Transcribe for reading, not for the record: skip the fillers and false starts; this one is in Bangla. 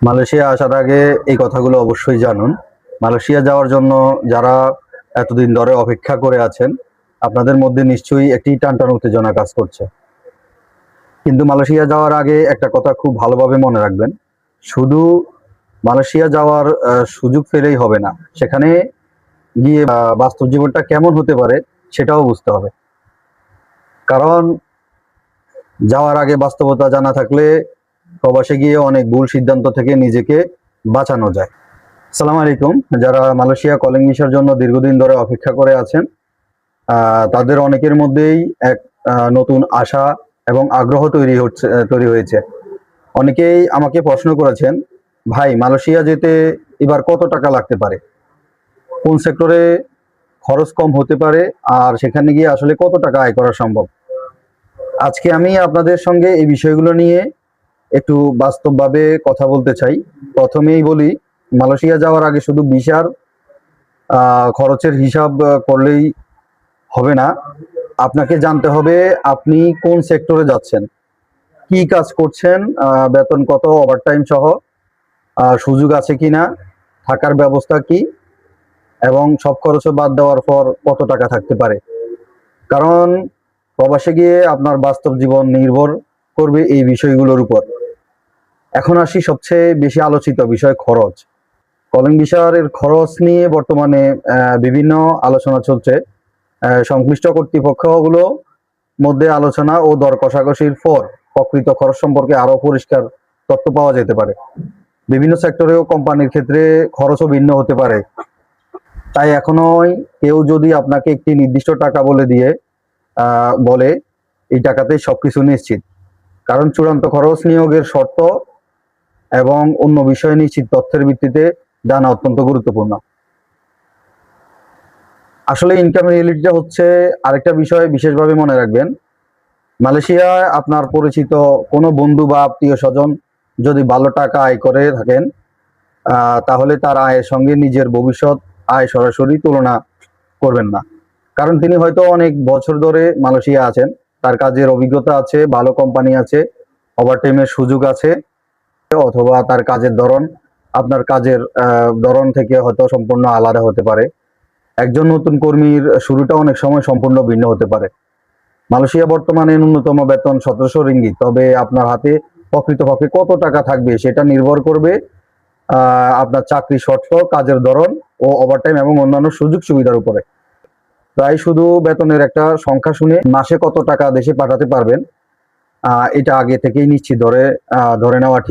মালয়েশিয়া আসার আগে এই কথাগুলো অবশ্যই জানুন। মালয়েশিয়া যাওয়ার জন্য যারা এতদিন ধরে অপেক্ষা করে আছেন, আপনাদের মধ্যে নিশ্চয়ই একটি টানটান উত্তেজনা কাজ করছে। কিন্তু মালয়েশিয়া যাওয়ার আগে একটা কথা খুব ভালোভাবে মনে রাখবেন, শুধু মালয়েশিয়া যাওয়ার সুযোগ পেলেই হবে না, সেখানে গিয়ে বাস্তব জীবনটা কেমন হতে পারে সেটাও বুঝতে হবে। কারণ যাওয়ার আগে বাস্তবতা জানা থাকলে প্রবাসে গিয়ে অনেক ভুল সিদ্ধান্ত থেকে নিজেকে বাঁচানো যায়। আসসালামু আলাইকুম। যারা মালয়েশিয়া কলিং ভিসার জন্য দীর্ঘদিন ধরে অপেক্ষা করে আছেন, তাদের অনেকের মধ্যেই এক নতুন আশা এবং আগ্রহ তৈরি হয়েছে। অনেকেই আমাকে প্রশ্ন করেছেন, ভাই মালয়েশিয়া যেতে এবার কত টাকা লাগতে পারে, কোন সেক্টরে খরচ কম হতে পারে, আর সেখানে গিয়ে আসলে কত টাকা আয় করা সম্ভব। আজকে আমি আপনাদের সঙ্গে এই বিষয়গুলো নিয়ে একটু বাস্তবভাবে কথা বলতে চাই। প্রথমেই বলি, মালয়েশিয়া যাওয়ার আগে শুধু ভিসার খরচের হিসাব করলেই হবে না। আপনাকে জানতে হবে আপনি কোন সেক্টরে যাচ্ছেন, কি কাজ করছেন, বেতন কত, ওভারটাইম সহ সুযোগ আছে কিনা, থাকার ব্যবস্থা কি, এবং সব খরচ বাদ দেওয়ার পর কত টাকা থাকতে পারে। কারণ প্রবাসে গিয়ে আপনার বাস্তব জীবন নির্ভর করবে এই বিষয়গুলোর উপর। এখন আসি সবচেয়ে বেশি আলোচিত বিষয়, খরচ। কলিং ভিসার খরচ নিয়ে বর্তমানে বিভিন্ন আলোচনা চলছে। সংশ্লিষ্ট কর্তৃপক্ষগুলো মধ্যে আলোচনা ও দর কষাকষির পর প্রকৃত খরচ সম্পর্কে আরো পরিষ্কার তথ্য পাওয়া যেতে পারে। বিভিন্ন সেক্টরেও কোম্পানির ক্ষেত্রে খরচও ভিন্ন হতে পারে। তাই এখনোই কেউ যদি আপনাকে একটি নির্দিষ্ট টাকা বলে এই টাকাতেই সবকিছু নিশ্চিত, কারণ চূড়ান্ত খরচ, নিয়োগের শর্ত এবং অন্য বিষয়ে নিশ্চিত তথ্যের ভিত্তিতে জানা অত্যন্ত গুরুত্বপূর্ণ। আসলে ইনকাম রিয়েলিটিটা হচ্ছে আরেকটা বিষয় বিশেষভাবে মনে রাখবেন। মালয়েশিয়ায় আপনার পরিচিত কোনো বন্ধু বা আত্মীয় স্বজন যদি ভালো টাকা আয় করে থাকেন, তাহলে তার আয়ের সঙ্গে নিজের ভবিষ্যৎ আয় সরাসরি তুলনা করবেন না। কারণ তিনি হয়তো অনেক বছর ধরে মালয়েশিয়া আছেন, তার কাজের অভিজ্ঞতা আছে, ভালো কোম্পানি আছে, ওভারটাইমের সুযোগ আছে, অথবা তার কাজের ধরন আপনার কাজের ধরন থেকে হয়তো সম্পূর্ণ আলাদা হতে পারে। একজন নতুন কর্মীর শুরুটা অনেক সময় সম্পূর্ণ ভিন্ন হতে পারে। মালয়েশিয়া বর্তমানে ন্যূনতম বেতন 1700 রিঙ্গিত, তবে আপনার হাতে প্রকৃতপক্ষে কত টাকা থাকবে সেটা নির্ভর করবে আপনার চাকরি শর্ত, কাজের ধরন ও ওভারটাইম এবং অন্যান্য সুযোগ সুবিধার উপরে। তাই শুধু বেতনের একটা সংখ্যা শুনে মাসে কত টাকা দেশে পাঠাতে পারবেন এটা আগে থেকেই নিশ্চিত ধরে নেওয়া ঠিক।